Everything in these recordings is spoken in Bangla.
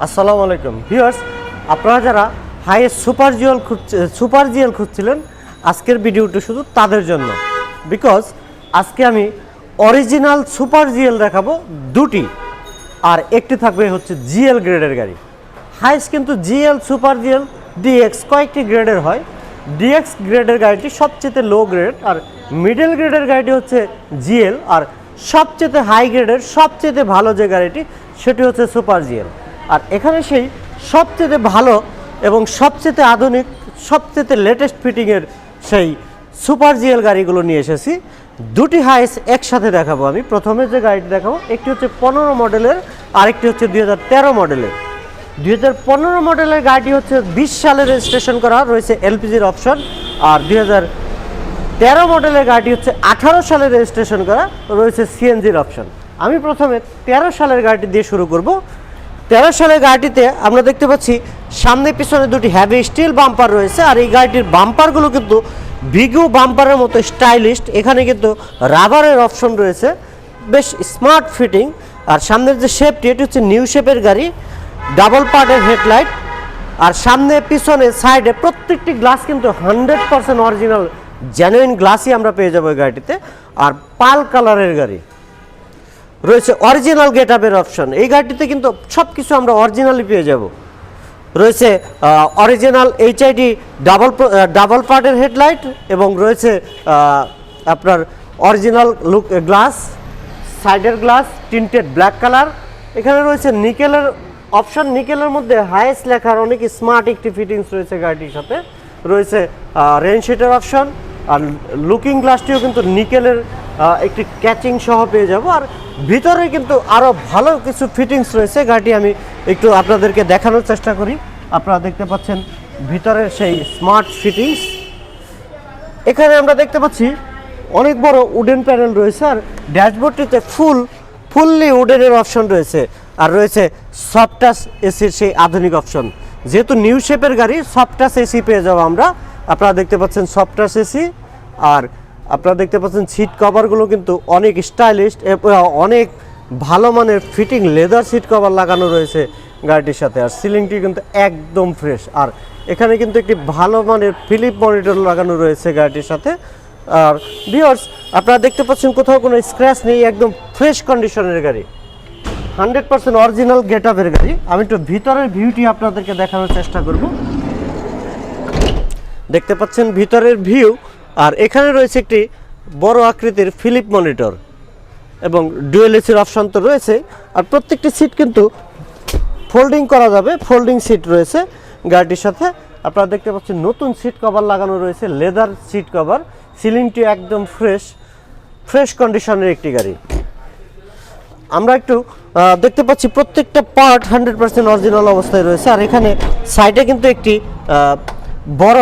আসসালামু আলাইকুম ভিউয়ার্স, আপনারা যারা হাইয়েস সুপার জিএল খুঁজছিলেন, আজকের ভিডিওটি শুধু তাদের জন্য। বিকজ আজকে আমি অরিজিনাল সুপার জিএল দেখাবো দুটি, আর একটি থাকবে হচ্ছে জিএল গ্রেডের গাড়ি। হাইয়েস কিন্তু জিএল, সুপার জিএল, ডিএক্স কয়েকটি গ্রেডের হয়। ডিএক্স গ্রেডের গাড়িটি সবচেয়ে লো গ্রেড, আর মিডল গ্রেডের গাড়িটি হচ্ছে জিএল, আর সবচেয়ে হাই গ্রেডের সবচেয়ে ভালো যে গাড়িটি সেটি হচ্ছে সুপার জিএল। আর এখানে সেই সবচেয়ে ভালো এবং সবচেয়ে আধুনিক, সবচেয়ে লেটেস্ট ফিটিংয়ের সেই সুপার জিএল গাড়িগুলো নিয়ে এসেছি। দুটি হাইস একসাথে দেখাবো আমি। প্রথমে যে গাড়িটি দেখাবো, একটি হচ্ছে 15 মডেলের, আরেকটি হচ্ছে 2013 মডেলের। 2015 মডেলের গাড়িটি হচ্ছে 20 সালে রেজিস্ট্রেশন করা, রয়েছে এলপিজির অপশন। আর 2013 মডেলের গাড়িটি হচ্ছে 18 সালে রেজিস্ট্রেশন করা, রয়েছে সিএনজির অপশন। আমি প্রথমে 13 সালের গাড়িটি দিয়ে শুরু করব। 13 সালের গাড়িটিতে আমরা দেখতে পাচ্ছি সামনে পিছনে দুটি হ্যাভি স্টিল বাম্পার রয়েছে, আর এই গাড়িটির বাম্পারগুলো কিন্তু ভিগু বাম্পারের মতো স্টাইলিশড। এখানে কিন্তু রাবারের অপশন রয়েছে, বেশ স্মার্ট ফিটিং। আর সামনের যে শেপটি, এটি হচ্ছে নিউ শেপের গাড়ি, ডাবল পার্টের হেডলাইট। আর সামনে পিছনে সাইডে প্রত্যেকটি গ্লাস কিন্তু 100% অরিজিনাল জেনুইন গ্লাসই আমরা পেয়ে যাবো এই গাড়িটিতে। আর পাল কালারের গাড়ি রয়েছে, অরিজিনাল গেট আপের অপশন। এই গাড়িটিতে কিন্তু সব কিছু আমরা অরিজিনালি পেয়ে যাব। রয়েছে অরিজিনাল এইচআইডি ডাবল পার্টের হেডলাইট, এবং রয়েছে আপনার অরিজিনাল লুক গ্লাস, সাইডের গ্লাস টিন্টেড ব্ল্যাক কালার। এখানে রয়েছে নিকেলের অপশন, নিকেলের মধ্যে হাইয়েস লেখার অনেক স্মার্ট একটি ফিটিংস রয়েছে গাড়িটির সাথে। রয়েছে রেইনশিটের অপশন, আর লুকিং গ্লাসটিও কিন্তু নিকেলের একটি ক্যাচিং সহ পেয়ে যাব। আর ভিতরে কিন্তু আরও ভালো কিছু ফিটিংস রয়েছে। গাড়িটি আমি একটু আপনাদেরকে দেখানোর চেষ্টা করি। আপনারা দেখতে পাচ্ছেন ভিতরের সেই স্মার্ট ফিটিংস। এখানে আমরা দেখতে পাচ্ছি অনেক বড় উডেন প্যানেল রয়েছে, আর ড্যাশবোর্ডটিতে ফুললি উডেনের অপশন রয়েছে। আর রয়েছে সফট টাচ এসির সেই আধুনিক অপশন। যেহেতু নিউ শেপের গাড়ি, সফট টাচ এসি পেয়ে যাবো আমরা। আপনারা দেখতে পাচ্ছেন সফট টাচ এসি, আর আপনারা দেখতে পাচ্ছেন সিট কভারগুলো কিন্তু অনেক স্টাইলিশড, অনেক ভালো মানের ফিটিং লেদার সিট কভার লাগানো রয়েছে গাড়িটির সাথে। আর সিলিংটি কিন্তু একদম ফ্রেশ। আর এখানে কিন্তু একটি ভালো মানের ফিলিপ মনিটর লাগানো রয়েছে গাড়িটির সাথে। আর ভিউয়ার্স, আপনারা দেখতে পাচ্ছেন কোথাও কোনো স্ক্র্যাচ নেই, একদম ফ্রেশ কন্ডিশনের গাড়ি, 100% অরিজিনাল গেট আপের গাড়ি। আমি একটু ভিতরের ভিউটি আপনাদেরকে দেখানোর চেষ্টা করব। দেখতে পাচ্ছেন ভিতরের ভিউ। আর এখানে রয়েছে একটি বড় আকৃতির ফিলিপ মনিটর, এবং ডুয়েল এসির অপশন তো রয়েছে। আর প্রত্যেকটি সিট কিন্তু ফোল্ডিং করা যাবে, ফোল্ডিং সিট রয়েছে গাড়িটির সাথে। আপনারা দেখতে পাচ্ছেন নতুন সিট কভার লাগানো রয়েছে, লেদার সিট কভার। সিলিংটি একদম ফ্রেশ কন্ডিশনের একটি গাড়ি। আমরা একটু দেখতে পাচ্ছি প্রত্যেকটা পার্ট 100% অরিজিনাল অবস্থায় রয়েছে। আর এখানে সাইডে কিন্তু একটি বড়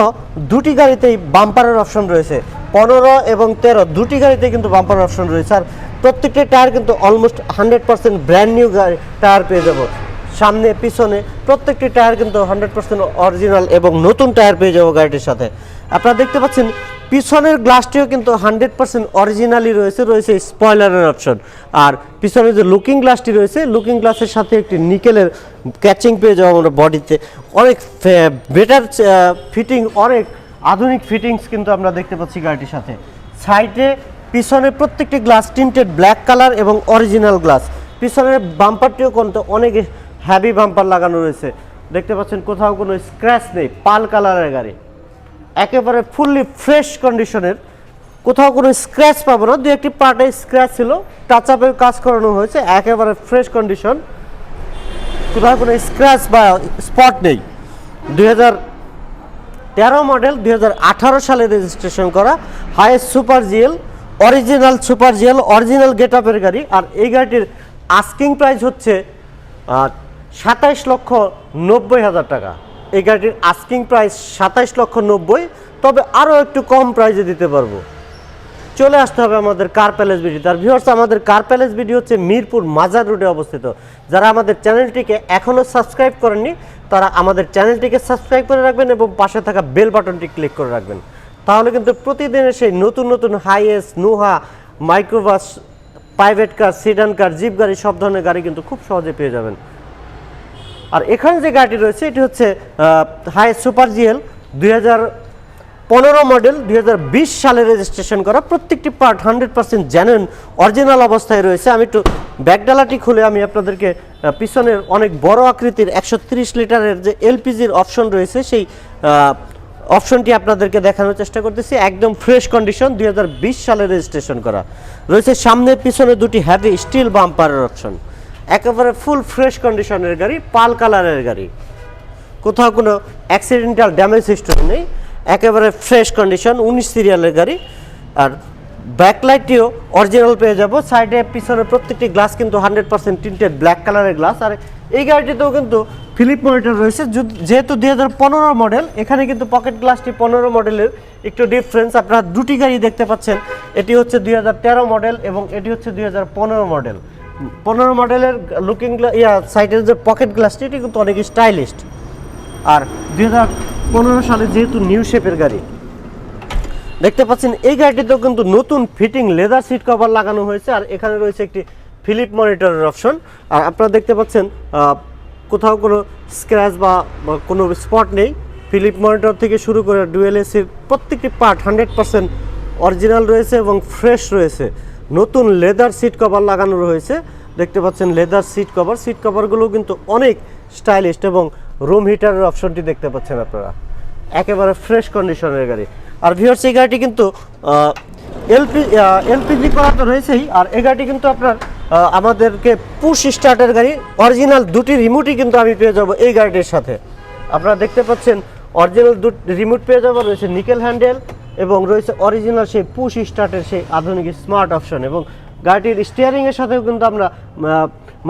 দুটি গাড়িতেই বাম্পারের অপশন রয়েছে, 15 এবং 13 দুটি গাড়িতে কিন্তু বাম্পারের অপশন রয়েছে। আর প্রত্যেকটি টায়ার কিন্তু অলমোস্ট 100% ব্র্যান্ড নিউ টায়ার পেয়ে যাব। সামনে পিছনে প্রত্যেকটি টায়ার কিন্তু 100% অরিজিনাল এবং নতুন টায়ার পেয়ে যাবো গাড়িটির সাথে। আপনারা দেখতে পাচ্ছেন পিছনের গ্লাসটিও কিন্তু 100% অরিজিনালি রয়েছে স্পয়লারের অপশন। আর পিছনে যে লুকিং গ্লাসটি রয়েছে, লুকিং গ্লাসের সাথে একটি নিকেলের ক্যাচিং পেয়ে যাবো আমরা বডিতে। অনেক বেটার ফিটিং, অনেক আধুনিক ফিটিংস কিন্তু আমরা দেখতে পাচ্ছি গাড়িটির সাথে। সাইডে পিছনে প্রত্যেকটি গ্লাস টিন্টেড ব্ল্যাক কালার এবং অরিজিনাল গ্লাস। পিছনের বাম্পারটিও কিন্তু অনেক হ্যাভি বাম্পার লাগানো রয়েছে। দেখতে পাচ্ছেন কোথাও কোনো স্ক্র্যাচ নেই, পাল কালারের গাড়ি, একেবারে ফুললি ফ্রেশ কন্ডিশনের, কোথাও কোনো স্ক্র্যাচ পাবো না। দু একটি পার্টে স্ক্র্যাচ ছিল, টাচ আপের কাজ করানো হয়েছে, একেবারে ফ্রেশ কন্ডিশন, কোথাও কোনো স্ক্র্যাচ বা স্পট নেই। 2013 মডেল, 2018 সালে রেজিস্ট্রেশন করা highest super GL, original super GL, original গেট আপের গাড়ি। আর এই গাড়িটির আস্কিং প্রাইস হচ্ছে 27,90,000 টাকা। এই গাড়িটির আস্কিং প্রাইস 27,90,000, তবে আরও একটু কম প্রাইসে দিতে পারবো। চলে আসতে হবে আমাদের কার প্যালেস বিডি। তার ভিউয়ার্স, আমাদের কার প্যালেস বিডি হচ্ছে মিরপুর মাজার রোডে অবস্থিত। যারা আমাদের চ্যানেলটিকে এখনও সাবস্ক্রাইব করেননি, তারা আমাদের চ্যানেলটিকে সাবস্ক্রাইব করে রাখবেন এবং পাশে থাকা বেল বাটনটি ক্লিক করে রাখবেন। তাহলে কিন্তু প্রতিদিনের সেই নতুন Hiace, Noah, microbus, private car, sedan car, jeep গাড়ি, সব ধরনের গাড়ি কিন্তু খুব সহজে পেয়ে যাবেন। আর এখানে যে গাড়িটি রয়েছে এটি হচ্ছে হাইস সুপার জিএল 2015 মডেল, 2020 সালে রেজিস্ট্রেশন করা। প্রত্যেকটি পার্ট 100% জেনুইন অরিজিনাল অবস্থায় রয়েছে। আমি একটু ব্যাকডালাটি খুলে আমি আপনাদেরকে পিছনের অনেক বড় আকৃতির 130 লিটারের যে এলপিজির অপশন রয়েছে সেই অপশনটি আপনাদেরকে দেখানোর চেষ্টা করতেছি। একদম ফ্রেশ কন্ডিশন, 2020 সালে রেজিস্ট্রেশন করা রয়েছে। সামনে পিছনে দুটি হেভি স্টিল বাম্পারের অপশন, একেবারে ফুল ফ্রেশ কন্ডিশনের গাড়ি, পাল কালারের গাড়ি, কোথাও কোনো অ্যাক্সিডেন্টাল ড্যামেজ হিস্টরি নেই, একেবারে ফ্রেশ কন্ডিশন, 19 সিরিয়ালের গাড়ি। আর ব্যাকলাইটটিও অরিজিনাল পেয়ে যাব। সাইডে পিছনে প্রত্যেকটি গ্লাস কিন্তু 100% টিন্টেড ব্ল্যাক কালারের গ্লাস। আর এই গাড়িটিতেও কিন্তু ফিলিপ মনিটর রয়েছে, যেহেতু 2015 মডেল, এখানে কিন্তু পকেট গ্লাসটি 15 মডেলের একটু ডিফারেন্স। আপনারা দুটি গাড়ি দেখতে পাচ্ছেন, এটি হচ্ছে 2013 মডেল এবং এটি হচ্ছে 2015 মডেল। 15 মডেলের লুকিং সাইডের যে পকেট গ্লাসটি এটি কিন্তু অনেক স্টাইলিস্ট। আর 2015 সালে যেহেতু নিউ শেপের গাড়ি দেখতে পাচ্ছেন, এই গাড়িটিতেও কিন্তু নতুন ফিটিং লেদার সিট কভার লাগানো হয়েছে। আর এখানে রয়েছে একটি ফিলিপ মনিটরের অপশন। আর আপনারা দেখতে পাচ্ছেন কোথাও কোনো স্ক্র্যাচ বা কোনো স্পট নেই। ফিলিপ মনিটর থেকে শুরু করে ডুয়েল এসির প্রত্যেকটি পার্ট 100% অরিজিনাল রয়েছে এবং ফ্রেশ রয়েছে। নতুন লেদার সিট কভার লাগানো রয়েছে, দেখতে পাচ্ছেন লেদার সিট কভার। সিট কভারগুলো কিন্তু অনেক স্টাইলিস্ট এবং রুম হিটারের অপশনটি দেখতে পাচ্ছেন আপনারা, একেবারে ফ্রেশ কন্ডিশনের গাড়ি। আর ভিউয়ার্স, এই গাড়িটি কিন্তু এলপিজি করা তো রয়েছেই। আর এই গাড়িটি কিন্তু আপনার আমাদেরকে পুশ স্টার্টের গাড়ি, অরিজিনাল দুটি রিমোটই কিন্তু আমি পেয়ে যাব এই গাড়িটির সাথে। আপনারা দেখতে পাচ্ছেন অরিজিনাল দুটি রিমোট পেয়ে যাবো, রয়েছে নিকেল হ্যান্ডেল এবং রয়েছে অরিজিনাল সেই পুশ স্টার্টের সেই আধুনিক স্মার্ট অপশন। এবং গাড়িটির স্টিয়ারিংয়ের সাথেও কিন্তু আমরা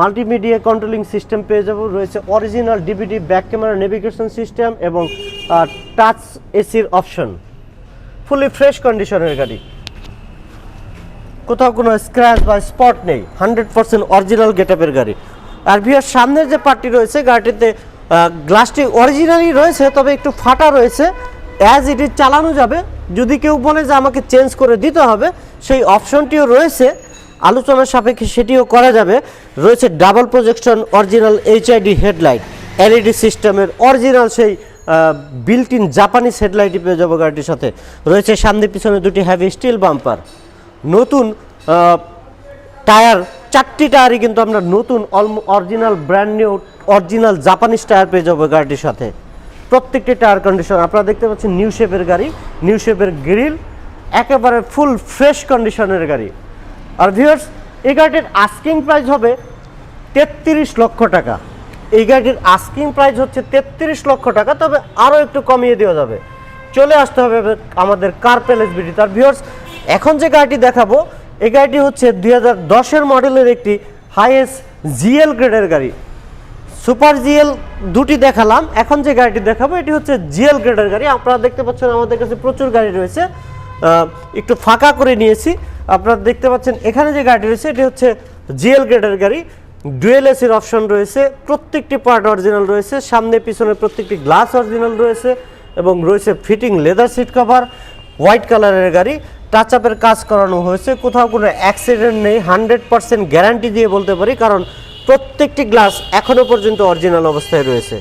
মাল্টিমিডিয়া কন্ট্রোলিং সিস্টেম পেয়ে যাব। রয়েছে original DVD back camera navigation system এবং টাচ এসির অপশন। ফুলি ফ্রেশ কন্ডিশনের গাড়ি, কোথাও কোনো স্ক্র্যাচ বা স্পট নেই, 100% অরিজিনাল গেটআপের গাড়ি। আর ভিউয়ার, সামনের যে পার্টটি রয়েছে গাড়িটিতে গ্লাসটি অরিজিনালি রয়েছে, তবে একটু ফাটা রয়েছে। অ্যাজ ইট ইজ চালানো যাবে, যদি কেউ বলে যে আমাকে চেঞ্জ করে দিতে হবে সেই অপশনটিও রয়েছে, আলোচনার সাপেক্ষে সেটিও করা যাবে। রয়েছে double projection original HID headlight, LED সিস্টেমের অরিজিনাল সেই বিল্ট ইন জাপানিজ হেডলাইটই পেয়ে যাবো গাড়িটির সাথে। রয়েছে সামনে পিছনে দুটি হেভি স্টিল বাম্পার, নতুন টায়ার, 4টি টায়ারই কিন্তু আমরা নতুন original brand new original Japanese tyre পেয়ে যাবো গাড়িটির সাথে। প্রত্যেকটি টায়ার কন্ডিশন আপনারা দেখতে পাচ্ছেন, নিউ শেপের গাড়ি, নিউ শেপের গ্রিল, একেবারে ফুল ফ্রেশ কন্ডিশনের গাড়ি। আর ভিউয়ার্স, এই গাড়িটির আস্কিং প্রাইস হবে 33 লক্ষ টাকা। এই গাড়িটির আস্কিং প্রাইস হচ্ছে 33 লক্ষ টাকা, তবে আরও একটু কমিয়ে দেওয়া যাবে। চলে আসতে হবে আমাদের কার প্যালেস বিডি। তার ভিউয়ার্স, এখন যে গাড়িটি দেখাবো এই গাড়িটি হচ্ছে 2010 মডেলের একটি হাইএস জিএল গ্রেডের গাড়ি। সুপার জিএল দুটি দেখালাম, এখন যে গাড়িটি দেখাবো এটি হচ্ছে জিএল গ্রেডের গাড়ি। আপনারা দেখতে পাচ্ছেন আমাদের কাছে প্রচুর গাড়ি রয়েছে, একটু ফাঁকা করে নিয়েছি। আপনারা দেখতে পাচ্ছেন এখানে যে গাড়িটি রয়েছে এটি হচ্ছে জিএল গ্রেডের গাড়ি। ডুয়েল এসির অপশন রয়েছে, প্রত্যেকটি পার্ট অরিজিনাল রয়েছে, সামনে পিছনে প্রত্যেকটি গ্লাস অরিজিনাল রয়েছে এবং রয়েছে fitting leather seat cover, white কালারের গাড়ি। টাচ আপের কাজ করানো হয়েছে, কোথাও কোনো অ্যাক্সিডেন্ট নেই, 100% গ্যারান্টি দিয়ে বলতে পারি, কারণ প্রত্যেকটি গ্লাস এখনও পর্যন্ত অরিজিনাল অবস্থায় রয়েছে।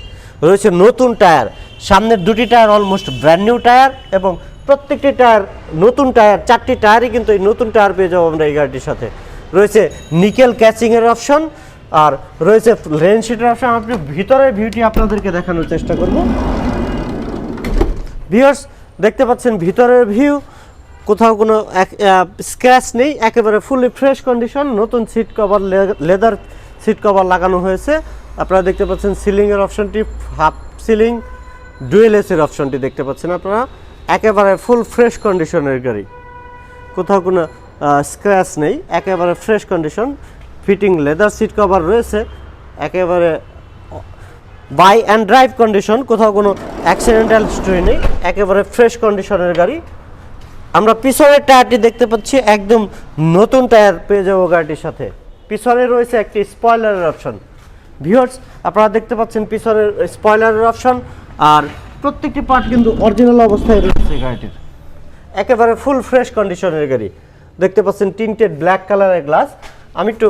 রয়েছে নতুন টায়ার, সামনের দুটি tyre almost brand new tyre এবং প্রত্যেকটি টায়ার নতুন টায়ার, 4টি টায়ারই কিন্তু এই নতুন টায়ার পেয়ে যাবো আমরা এই গাড়িটির সাথে। রয়েছে নিকেল ক্যাচিংয়ের অপশন আর রয়েছে রেন শিটের অপশন। আপনি ভিতরের ভিউটি আপনাদেরকে দেখানোর চেষ্টা করব। ভিউয়ার্স, দেখতে পাচ্ছেন ভিতরের ভিউ, কোথাও কোনো স্ক্র্যাচ নেই, একেবারে ফুলি ফ্রেশ কন্ডিশন। নতুন seat cover, leather seat cover লাগানো হয়েছে। আপনারা দেখতে পাচ্ছেন সিলিংয়ের অপশনটি, হাফ সিলিং, ডুয়েল এসির অপশনটি দেখতে পাচ্ছেন আপনারা, একেবারে ফুল ফ্রেশ কন্ডিশনের গাড়ি, কোথাও কোনো স্ক্র্যাচ নেই, একেবারে fresh condition. Fitting leather seat cover রয়েছে, একেবারে বাই অ্যান্ড ড্রাইভ কন্ডিশন, কোথাও কোনো অ্যাক্সিডেন্টাল হিস্টরি নেই, একেবারে ফ্রেশ কন্ডিশনের গাড়ি। আমরা পিছনের টায়ারটি দেখতে পাচ্ছি, একদম নতুন টায়ার পেয়ে যাবো গাড়িটির সাথে। পিছনে রয়েছে একটি স্পয়লারের অপশন। ভিউয়ার্স, আপনারা দেখতে পাচ্ছেন পিছনের স্পয়লারের অপশন। আর প্রত্যেকটি পার্ট কিন্তু অরিজিনাল অবস্থায় রয়েছে গাড়িটির, একেবারে ফুল ফ্রেশ কন্ডিশনের গাড়ি। দেখতে পাচ্ছেন টিন্টেড ব্ল্যাক কালারের গ্লাস। আমি একটু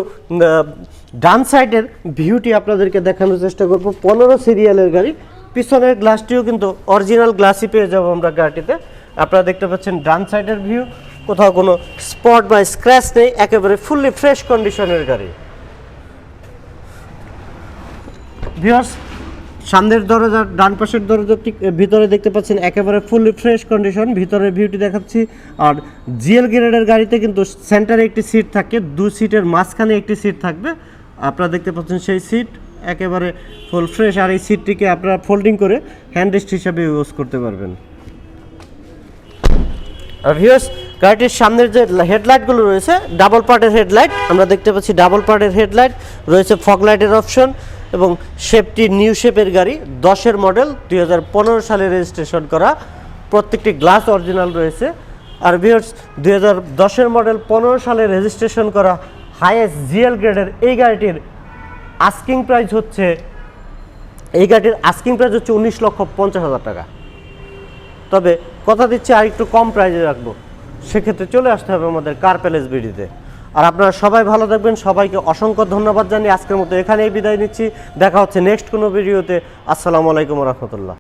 ডান সাইডের ভিউটি আপনাদেরকে দেখানোর চেষ্টা করব। 15 সিরিয়ালের গাড়ি, পিছনের গ্লাসটিও কিন্তু অরিজিনাল গ্লাসই পেয়ে যাবো আমরা গাড়িটিতে। আপনারা দেখতে পাচ্ছেন ডান সাইডের ভিউ, কোথাও কোনো স্পট বা স্ক্র্যাচ নেই, একেবারে ফুললি ফ্রেশ কন্ডিশনের গাড়ি। ভিউয়ার্স, সামনের দরজা, ডান পাশের দরজা ভিতরে দেখতে পাচ্ছেন একেবারে ফুললি ফ্রেশ কন্ডিশন। ভিতরের ভিউটি দেখাচ্ছি। আর জিএল গ্রেডের গাড়িতে কিন্তু সেন্টারে একটি সিট থাকে, 2 সিটের মাঝখানে একটি সিট থাকবে। আপনারা দেখতে পাচ্ছেন সেই সিট একেবারে ফুল ফ্রেশ। আর এই সিটটিকে আপনারা ফোল্ডিং করে হ্যান্ড রেস্ট হিসাবে ইউজ করতে পারবেন। আর ভিউয়ার্স, গাড়িটির সামনের যে হেডলাইটগুলো রয়েছে ডাবল পার্টের হেডলাইট, আমরা দেখতে পাচ্ছি ডাবল পার্টের হেডলাইট রয়েছে, ফগ লাইটের অপশন এবং শেপটি নিউ শেপের গাড়ি, 10-এর মডেল, 2015 সালে রেজিস্ট্রেশন করা, প্রত্যেকটি গ্লাস অরিজিনাল রয়েছে। আর ভিউয়ার্স, 2010-এর মডেল, 15 সালে রেজিস্ট্রেশন করা হাইয়েস্ট জিএল গ্রেডের এই গাড়িটির আস্কিং প্রাইস হচ্ছে 19,50,000 টাকা। তবে কথা দিচ্ছি আর একটু কম প্রাইসে রাখবো, সেক্ষেত্রে চলে আসতে হবে আমাদের কার প্যালেস বিডিতে। আর আপনারা সবাই ভালো থাকবেন, সবাইকে অসংখ্য ধন্যবাদ জানিয়ে আজকের মতো এখানেই বিদায় নিচ্ছি। দেখা হচ্ছে নেক্সট কোনো ভিডিওতে। আসসালামু আলাইকুম রহমতুল্লাহ।